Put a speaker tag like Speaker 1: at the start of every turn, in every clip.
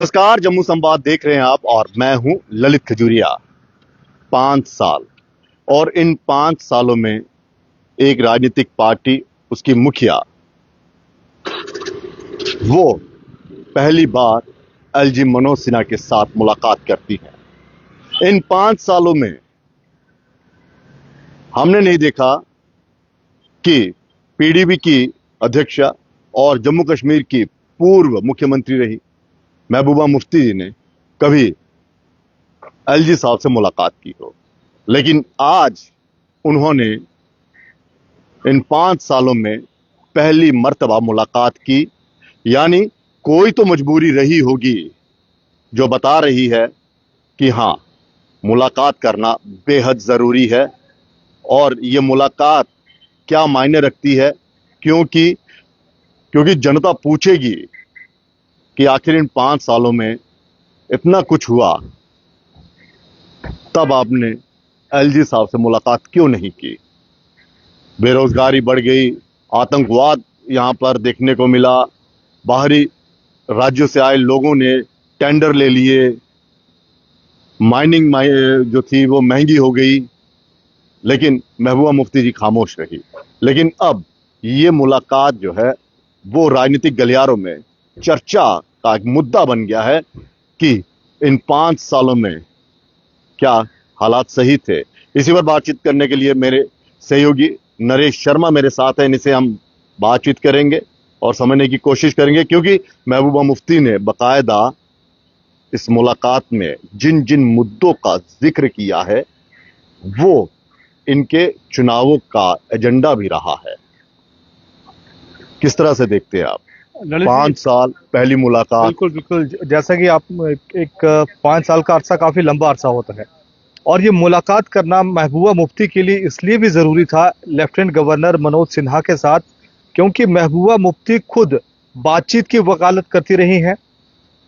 Speaker 1: नमस्कार, जम्मू संवाद देख रहे हैं आप और मैं हूं ललित खजूरिया। 5 साल और इन 5 सालों में एक राजनीतिक पार्टी, उसकी मुखिया, वो पहली बार एलजी मनोज सिन्हा के साथ मुलाकात करती है। इन 5 सालों में हमने नहीं देखा कि पीडीपी की अध्यक्षा और जम्मू कश्मीर की पूर्व मुख्यमंत्री रही महबूबा मुफ्ती जी ने कभी एलजी साहब से मुलाकात की हो। लेकिन आज उन्होंने इन 5 सालों में पहली मर्तबा मुलाकात की। यानी कोई तो मजबूरी रही होगी जो बता रही है कि हां, मुलाकात करना बेहद जरूरी है। और ये मुलाकात क्या मायने रखती है, क्योंकि क्योंकि जनता पूछेगी कि आखिर इन 5 सालों में इतना कुछ हुआ, तब आपने एलजी साहब से मुलाकात क्यों नहीं की। बेरोजगारी बढ़ गई, आतंकवाद यहां पर देखने को मिला, बाहरी राज्यों से आए लोगों ने टेंडर ले लिए, माइनिंग जो थी वो महंगी हो गई, लेकिन महबूबा मुफ्ती जी खामोश रही। लेकिन अब ये मुलाकात जो है वो राजनीतिक गलियारों में चर्चा का एक मुद्दा बन गया है कि इन 5 सालों में क्या हालात सही थे। इसी पर बातचीत करने के लिए मेरे सहयोगी नरेश शर्मा मेरे साथ हैं। इनसे हम बातचीत करेंगे और समझने की कोशिश करेंगे, क्योंकि महबूबा मुफ्ती ने बकायदा इस मुलाकात में जिन जिन मुद्दों का जिक्र किया है वो इनके चुनावों का एजेंडा भी रहा है। किस तरह से देखते हैं आप?
Speaker 2: ललित
Speaker 1: 5 साल पहली मुलाकात।
Speaker 2: बिल्कुल बिल्कुल जैसा कि आप एक 5 साल का अरसा काफी लंबा अरसा होता है और ये मुलाकात करना महबूबा मुफ्ती के लिए इसलिए भी जरूरी था लेफ्टिनेंट गवर्नर मनोज सिन्हा के साथ, क्योंकि महबूबा मुफ्ती खुद बातचीत की वकालत करती रही हैं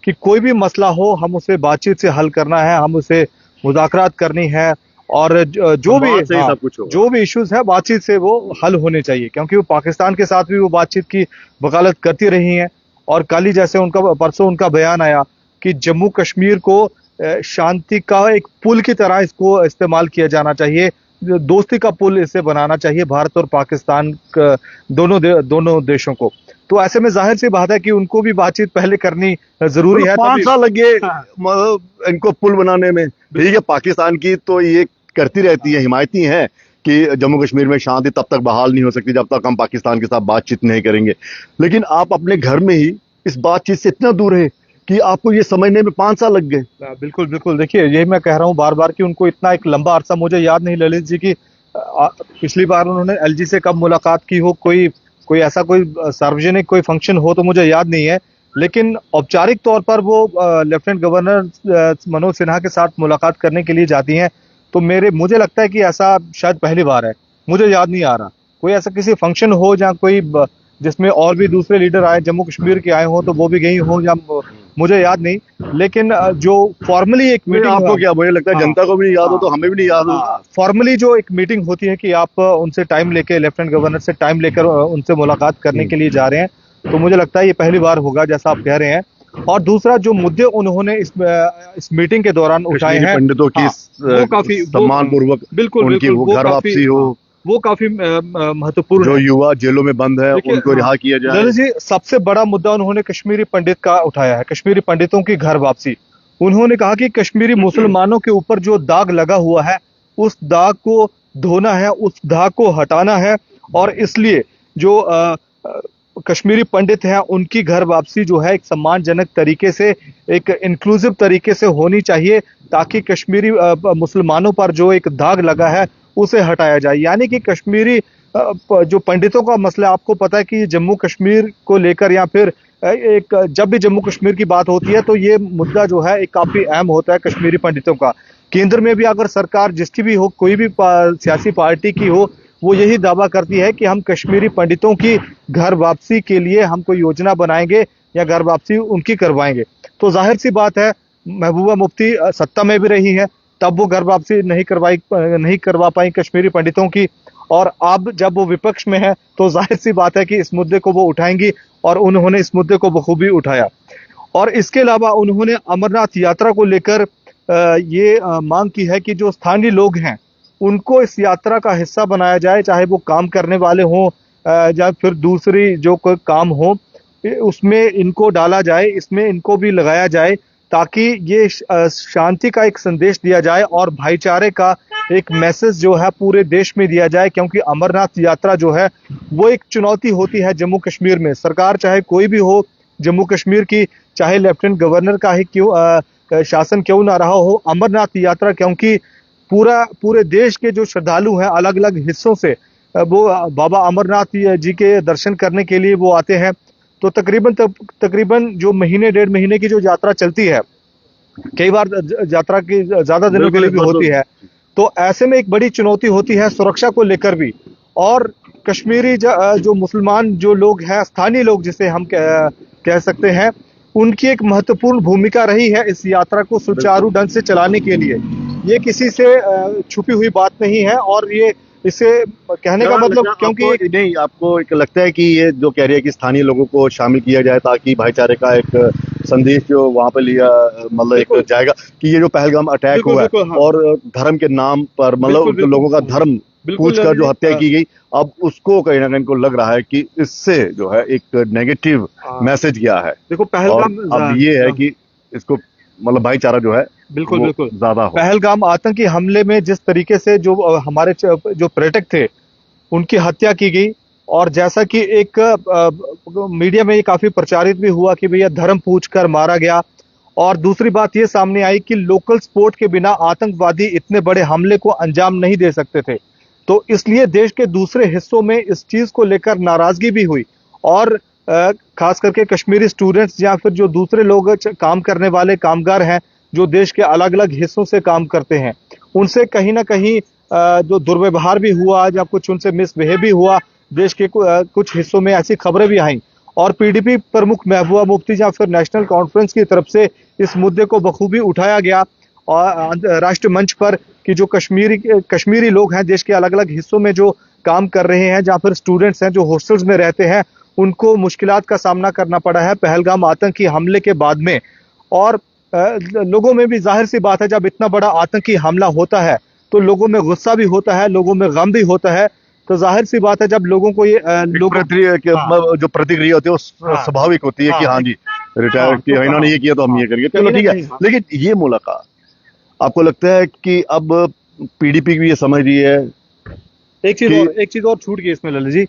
Speaker 2: कि कोई भी मसला हो हम उसे बातचीत से हल करना है, हम उसे मुज़ाकरात करनी है और जो भी
Speaker 1: बात से ही सब कुछ होगा।
Speaker 2: जो भी इश्यूज है बातचीत से वो हल होने चाहिए, क्योंकि वो पाकिस्तान के साथ भी वो बातचीत की वकालत करती रही हैं। और कल ही जैसे परसों उनका बयान आया कि जम्मू कश्मीर को शांति का एक पुल की तरह इसको इस्तेमाल किया जाना चाहिए, दोस्ती का पुल इसे बनाना चाहिए भारत और पाकिस्तान दोनों देशों को। तो ऐसे में जाहिर सी बात है कि उनको भी बातचीत पहले करनी जरूरी है।
Speaker 1: 5 साल लगे
Speaker 2: हाँ।
Speaker 1: इनको पुल बनाने में। ठीक है, पाकिस्तान की तो ये करती रहती है, हिमायती हैं कि जम्मू कश्मीर में शांति तब तक बहाल नहीं हो सकती जब तक हम पाकिस्तान के साथ बातचीत नहीं करेंगे। लेकिन आप अपने घर में ही इस बातचीत से इतना दूर है कि आपको ये समझने में 5 साल लग गए।
Speaker 2: बिल्कुल बिल्कुल, देखिए यही मैं कह रहा हूँ बार बार कि उनको इतना एक लंबा अरसा, मुझे याद नहीं ललित जी की पिछली बार उन्होंने एलजी से कब मुलाकात की हो, कोई कोई ऐसा कोई सार्वजनिक कोई फंक्शन हो तो मुझे याद नहीं है। लेकिन औपचारिक तौर पर वो लेफ्टिनेंट गवर्नर मनोज सिन्हा के साथ मुलाकात करने के लिए जाती हैं, तो मुझे लगता है कि ऐसा शायद पहली बार है। मुझे याद नहीं आ रहा कोई ऐसा किसी फंक्शन हो जहाँ कोई जिसमें और भी दूसरे लीडर आए, जम्मू कश्मीर के आए हो तो वो भी गई हो, या मुझे याद नहीं। लेकिन जो फॉर्मली एक मीटिंग,
Speaker 1: आपको क्या, मुझे लगता है जनता को भी नहीं याद हो तो हमें भी नहीं याद होगा।
Speaker 2: फॉर्मली जो एक मीटिंग होती है कि आप उनसे टाइम लेके, लेफ्टिनेंट गवर्नर से टाइम लेकर उनसे मुलाकात करने के लिए जा रहे हैं, तो मुझे लगता है ये पहली बार होगा जैसा आप कह रहे हैं। और दूसरा जो मुद्दे उन्होंने इस मीटिंग के दौरान उठाए हैं,
Speaker 1: पंडितों की
Speaker 2: वो काफी
Speaker 1: सम्मान पूर्वक
Speaker 2: बिल्कुल
Speaker 1: उनकी
Speaker 2: बिल्कुल
Speaker 1: वो घर वापसी हो,
Speaker 2: वो काफी महत्वपूर्ण
Speaker 1: जो
Speaker 2: है।
Speaker 1: युवा जेलों में बंद है उनको रिहा किया जाए।
Speaker 2: ललित जी, सबसे बड़ा मुद्दा उन्होंने कश्मीरी पंडित का उठाया है, कश्मीरी पंडितों की घर वापसी। उन्होंने कहा कि कश्मीरी मुसलमानों के ऊपर जो दाग लगा हुआ है उस दाग को धोना है, उस दाग को हटाना है, और इसलिए जो कश्मीरी पंडित हैं उनकी घर वापसी जो है एक सम्मानजनक तरीके से, एक इंक्लूसिव तरीके से होनी चाहिए, ताकि कश्मीरी मुसलमानों पर जो एक दाग लगा है उसे हटाया जाए। यानी कि कश्मीरी जो पंडितों का मसला, आपको पता है कि जम्मू कश्मीर को लेकर, या फिर एक जब भी जम्मू कश्मीर की बात होती है तो ये मुद्दा जो है एक काफी अहम होता है कश्मीरी पंडितों का। केंद्र में भी अगर सरकार जिसकी भी हो, कोई भी सियासी पार्टी की हो, वो यही दावा करती है कि हम कश्मीरी पंडितों की घर वापसी के लिए हम कोई योजना बनाएंगे या घर वापसी उनकी करवाएंगे। तो जाहिर सी बात है महबूबा मुफ्ती सत्ता में भी रही है, तब वो घर वापसी नहीं करवा पाई कश्मीरी पंडितों की, और अब जब वो विपक्ष में है तो जाहिर सी बात है कि इस मुद्दे को वो उठाएंगी, और उन्होंने इस मुद्दे को बखूबी उठाया। और इसके अलावा उन्होंने अमरनाथ यात्रा को लेकर ये मांग की है कि जो स्थानीय लोग हैं उनको इस यात्रा का हिस्सा बनाया जाए, चाहे वो काम करने वाले हों या फिर दूसरी जो कोई काम हो, उसमें इनको डाला जाए, इसमें इनको भी लगाया जाए, ताकि ये शांति का एक संदेश दिया जाए और भाईचारे का एक मैसेज जो है पूरे देश में दिया जाए। क्योंकि अमरनाथ यात्रा जो है वो एक चुनौती होती है जम्मू कश्मीर में। सरकार चाहे कोई भी हो जम्मू कश्मीर की, चाहे लेफ्टिनेंट गवर्नर का ही क्यों शासन क्यों ना रहा हो, अमरनाथ यात्रा क्योंकि पूरे देश के जो श्रद्धालु हैं अलग अलग हिस्सों से वो बाबा अमरनाथ जी के दर्शन करने के लिए वो आते हैं। तो तकरीबन जो महीने 1.5 महीने की जो यात्रा चलती है, कई बार यात्रा की ज्यादा दिनों के लिए भी होती है, तो ऐसे में एक बड़ी चुनौती होती है सुरक्षा को लेकर भी। और कश्मीरी जो मुसलमान जो लोग हैं, स्थानीय लोग जिसे हम कह सकते हैं, उनकी एक महत्वपूर्ण भूमिका रही है इस यात्रा को सुचारू ढंग से चलाने के लिए। ये किसी से छुपी हुई बात नहीं है और ये इसे कहने का मतलब क्योंकि
Speaker 1: नहीं, आपको एक लगता है कि ये जो कह रही है कि स्थानीय लोगों को शामिल किया जाए ताकि भाईचारे का एक संदेश जो वहां पे लिया मतलब एक जाएगा कि ये जो पहलगाम अटैक हुआ है
Speaker 2: हाँ।
Speaker 1: और धर्म के नाम पर मतलब लोगों का धर्म पूछ कर जो हत्या की गई, अब उसको कहीं ना कहीं को लग रहा है कि इससे जो है एक नेगेटिव मैसेज गया है।
Speaker 2: देखो पहलगाम
Speaker 1: अब ये है कि इसको मतलब भाईचारा जो है
Speaker 2: बिल्कुल
Speaker 1: ज्यादा हो।
Speaker 2: पहलगाम आतंकी हमले में जिस तरीके से जो हमारे जो पर्यटक थे उनकी हत्या की गई, और जैसा कि एक मीडिया में ये काफी प्रचारित भी हुआ कि भैया धर्म पूछकर मारा गया, और दूसरी बात ये सामने आई कि लोकल सपोर्ट के बिना आतंकवादी इतने बड़े हमले को अंजाम नहीं दे सकते थे। तो इसलिए देश के दूसरे हिस्सों में इस चीज को लेकर नाराजगी भी हुई, और खास करके कश्मीरी स्टूडेंट्स या फिर जो दूसरे लोग काम करने वाले कामगार हैं जो देश के अलग अलग हिस्सों से काम करते हैं, उनसे कहीं ना कहीं जो दुर्व्यवहार भी हुआ या कुछ उनसे मिसबिहेव भी हुआ। देश के कुछ हिस्सों में ऐसी खबरें भी आई, और पीडीपी प्रमुख महबूबा मुफ्ती या फिर नेशनल कॉन्फ्रेंस की तरफ से इस मुद्दे को बखूबी उठाया गया और राष्ट्रीय मंच पर कि जो कश्मीरी लोग हैं देश के अलग अलग हिस्सों में जो काम कर रहे हैं, जहाँ फिर स्टूडेंट्स हैं जो हॉस्टल्स में रहते हैं, उनको मुश्किलात का सामना करना पड़ा है पहलगाम आतंकी हमले के बाद में। और लोगों में भी जाहिर सी बात है, जब इतना बड़ा आतंकी हमला होता है तो लोगों में गुस्सा भी होता है, लोगों में गम भी होता है। तो जाहिर सी बात है जब लोगों को ये
Speaker 1: जो प्रतिक्रिया होती है वो स्वाभाविक होती है कि हाँ जी रिटायर किया, इन्होंने ये किया तो हम ये करेंगे, चलो ठीक है। लेकिन ये मुलाकात आपको लगता है कि अब पीडीपी भी ये समझ रही है?
Speaker 2: एक चीज और छूट गई इसमें ललित जी।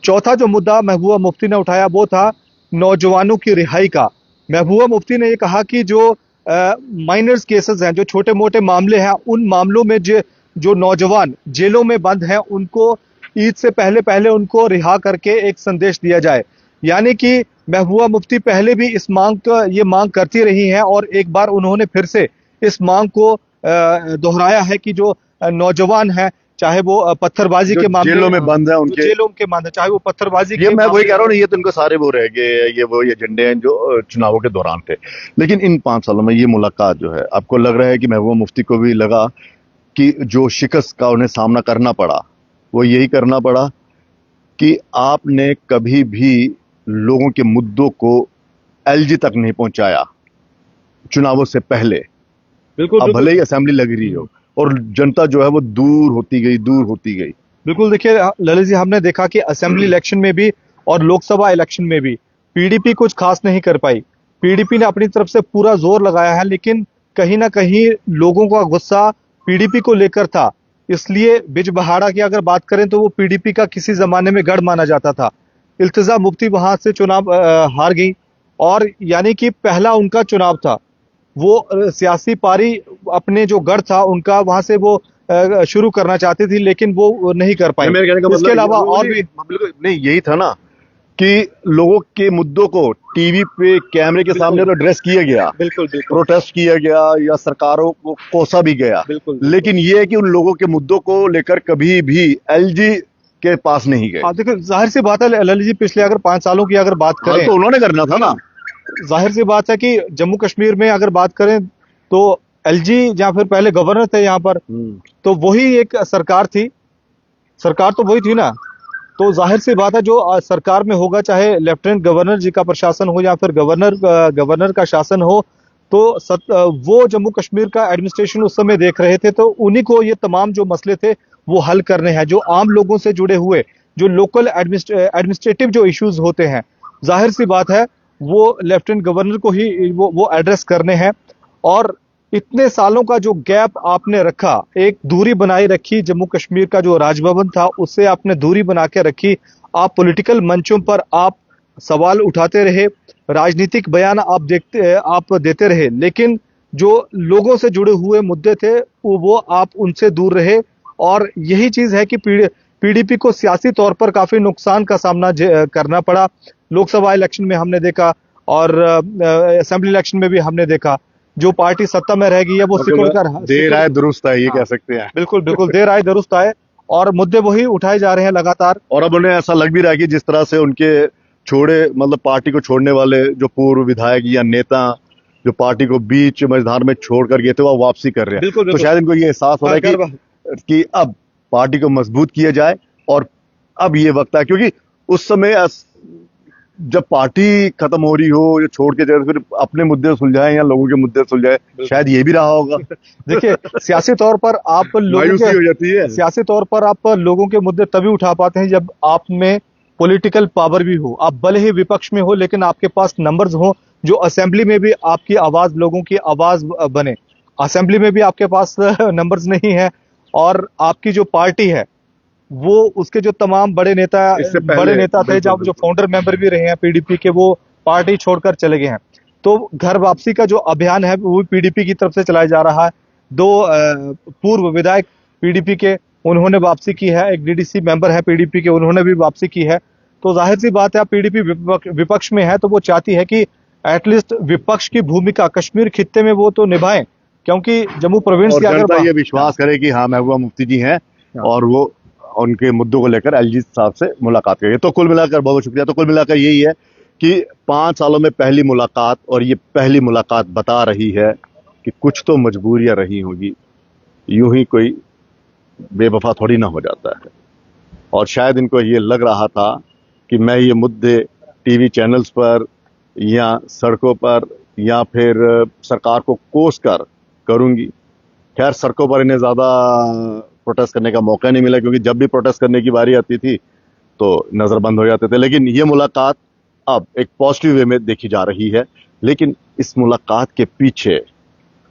Speaker 2: चौथा जो मुद्दा महबूबा मुफ्ती ने उठाया वो था नौजवानों की रिहाई का। महबूबा मुफ्ती ने ये कहा कि जो माइनर्स केसेस हैं, जो छोटे मोटे मामले हैं, उन मामलों में जो नौजवान जेलों में बंद हैं उनको ईद से पहले उनको रिहा करके एक संदेश दिया जाए। यानी कि महबूबा मुफ्ती पहले भी इस ये मांग करती रही हैं, और एक बार उन्होंने फिर से इस मांग को दोहराया है कि जो नौजवान हैं, चाहे वो पत्थरबाजी के मामले
Speaker 1: जेलों में बंद है, उनके
Speaker 2: जेलों के मामले, चाहे वो पत्थरबाजी
Speaker 1: ये मैं वही कह रहा हूँ, ये तो इनको सारे वो रह गए, ये वो एजेंडे हैं जो चुनावों के दौरान थे। लेकिन इन 5 सालों में ये मुलाकात जो है, आपको लग रहा है कि महबूबा मुफ्ती को भी लगा कि जो शिकस्त का उन्हें सामना करना पड़ा वो यही करना पड़ा कि आपने कभी भी लोगों के मुद्दों को एलजी तक नहीं पहुंचाया चुनावों से पहले। अब भले ही असेंबली लग रही हो और जनता जो है वो दूर होती गई।
Speaker 2: बिल्कुल, देखिए ललित जी, हमने देखा कि असेंबली इलेक्शन में भी और लोकसभा इलेक्शन में भी पीडीपी कुछ खास नहीं कर पाई। पीडीपी ने अपनी तरफ से पूरा जोर लगाया है, लेकिन कहीं ना कहीं लोगों का गुस्सा पीडीपी को लेकर था। इसलिए बिजबहाड़ा की अगर बात करें तो वो पीडीपी का किसी जमाने में गढ़ माना जाता था। इल्तिजा मुफ्ती वहां से चुनाव हार गई, और यानी कि पहला उनका चुनाव था। वो सियासी पारी अपने जो गढ़ था उनका वहां से वो शुरू करना चाहती थी, लेकिन वो नहीं कर पाई। इसके अलावा और भी
Speaker 1: नहीं, यही था ना कि लोगों के मुद्दों को टीवी पे कैमरे के सामने तो एड्रेस किया गया,
Speaker 2: बिल्कुल
Speaker 1: प्रोटेस्ट किया गया या सरकारों को कोसा भी गया, लेकिन ये है कि उन लोगों के मुद्दों को लेकर कभी भी एलजी के पास नहीं गए।
Speaker 2: देखो जाहिर सी बात है ललित जी, पिछले अगर 5 सालों की अगर बात करें
Speaker 1: तो उन्होंने करना था ना।
Speaker 2: जाहिर सी बात है कि जम्मू कश्मीर में अगर बात करें तो एलजी या फिर पहले गवर्नर थे यहाँ पर, तो वही एक सरकार थी, सरकार तो वही थी ना। तो जाहिर सी बात है जो सरकार में होगा, चाहे लेफ्टिनेंट गवर्नर जी का प्रशासन हो या फिर गवर्नर का शासन हो, तो वो जम्मू कश्मीर का एडमिनिस्ट्रेशन उस समय देख रहे थे, तो उन्हीं को ये तमाम जो मसले थे वो हल करने हैं। जो आम लोगों से जुड़े हुए जो लोकल एडमिनिस्ट्रेटिव जो इश्यूज होते हैं, जाहिर सी बात है वो लेफ्टिनेंट गवर्नर को ही वो एड्रेस करने हैं। और इतने सालों का जो गैप आपने रखा, एक दूरी बनाए रखी, जम्मू कश्मीर का जो राजभवन था उससे आपने दूरी बना के रखी, आप पॉलिटिकल मंचों पर आप सवाल उठाते रहे, राजनीतिक बयान आप देते रहे, लेकिन जो लोगों से जुड़े हुए मुद्दे थे वो आप उनसे दूर रहे। और यही चीज है कि पीडीपी को सियासी तौर पर काफी नुकसान का सामना करना पड़ा। लोकसभा इलेक्शन में हमने देखा और असेंबली इलेक्शन में भी हमने देखा, जो पार्टी सत्ता में रह गई है वो सिकुड़ कर
Speaker 1: देर आए दुरुस्त है, ये
Speaker 2: हाँ,
Speaker 1: कह सकते हैं।
Speaker 2: बिल्कुल बिल्कुल, देर आए दुरुस्त आए, और मुद्दे वही उठाए जा रहे हैं लगातार।
Speaker 1: और अब उन्हें ऐसा लग भी रहा है कि जिस तरह से उनके छोड़े मतलब पार्टी को छोड़ने वाले जो पूर्व विधायक या नेता जो पार्टी को बीच मझधार में छोड़ कर गए थे वो वापसी कर रहे हैं।
Speaker 2: बिल्कुल
Speaker 1: तो
Speaker 2: बिल्कुल,
Speaker 1: शायद इनको ये एहसास हो रहा है कि अब पार्टी को मजबूत किया जाए और अब ये वक्त है, क्योंकि उस समय जब पार्टी खत्म हो रही हो या छोड़ के जाए फिर अपने मुद्दे सुलझाए या लोगों के मुद्दे सुलझाए, शायद ये भी रहा होगा।
Speaker 2: देखिए सियासी तौर पर आप लोगों
Speaker 1: मायूसी हो
Speaker 2: के
Speaker 1: जाती है।
Speaker 2: सियासी तौर पर आप लोगों के मुद्दे तभी उठा पाते हैं जब आप में पॉलिटिकल पावर भी हो। आप भले ही विपक्ष में हो लेकिन आपके पास नंबर्स हो, जो असेंबली में भी आपकी आवाज, लोगों की आवाज बने। असेंबली में भी आपके पास नंबर्स नहीं है, और आपकी जो पार्टी है वो उसके जो तमाम बड़े नेता थे, जब जो फाउंडर मेंबर भी रहे हैं पीडीपी के, वो पार्टी छोड़कर चले गए हैं। तो घर वापसी का जो अभियान है वो पीडीपी की तरफ से चलाया जा रहा है। दो पूर्व विधायक पीडीपी के, उन्होंने वापसी की है। एक डीडीसी मेंबर है पीडीपी के, उन्होंने भी वापसी की है। तो जाहिर सी बात है पीडीपी विपक्ष में है, तो वो चाहती है कि एटलीस्ट विपक्ष की भूमिका कश्मीर खित्ते में वो तो निभाएं, क्योंकि जम्मू प्रोविंस की
Speaker 1: जनता
Speaker 2: अगर
Speaker 1: ये विश्वास करे कि हाँ महबूबा मुफ्ती जी हैं और वो उनके मुद्दों को लेकर एलजी साहब से मुलाकात करेंगे। तो कुल मिलाकर बहुत शुक्रिया। तो कुल मिलाकर यही है कि 5 सालों में पहली मुलाकात, और ये पहली मुलाकात बता रही है कि कुछ तो मजबूरियां रही होंगी, यूं ही कोई बेवफा थोड़ी ना हो जाता है। और शायद इनको ये लग रहा था कि मैं ये मुद्दे टीवी चैनल्स पर या सड़कों पर या फिर सरकार को कोस कर करूंगी। खैर सड़कों पर इन्हें ज्यादा प्रोटेस्ट करने का मौका नहीं मिला, क्योंकि जब भी प्रोटेस्ट करने की बारी आती थी तो नजरबंद हो जाते थे। लेकिन ये मुलाकात अब एक पॉजिटिव वे में देखी जा रही है। लेकिन इस मुलाकात के पीछे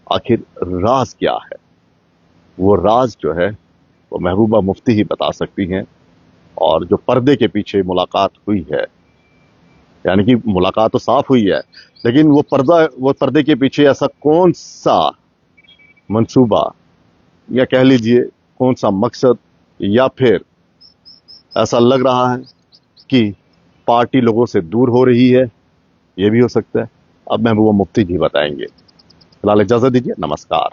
Speaker 1: आखिर राज क्या है, वो राज जो है वो महबूबा मुफ्ती ही बता सकती हैं। और जो पर्दे के पीछे मुलाकात हुई है, यानी कि मुलाकात तो साफ हुई है, लेकिन वो पर्दे के पीछे ऐसा कौन सा मंसूबा या कह लीजिए कौन सा मकसद, या फिर ऐसा लग रहा है कि पार्टी लोगों से दूर हो रही है, ये भी हो सकता है। अब महबूबा मुफ्ती जी बताएंगे। फिलहाल इजाजत दीजिए, नमस्कार।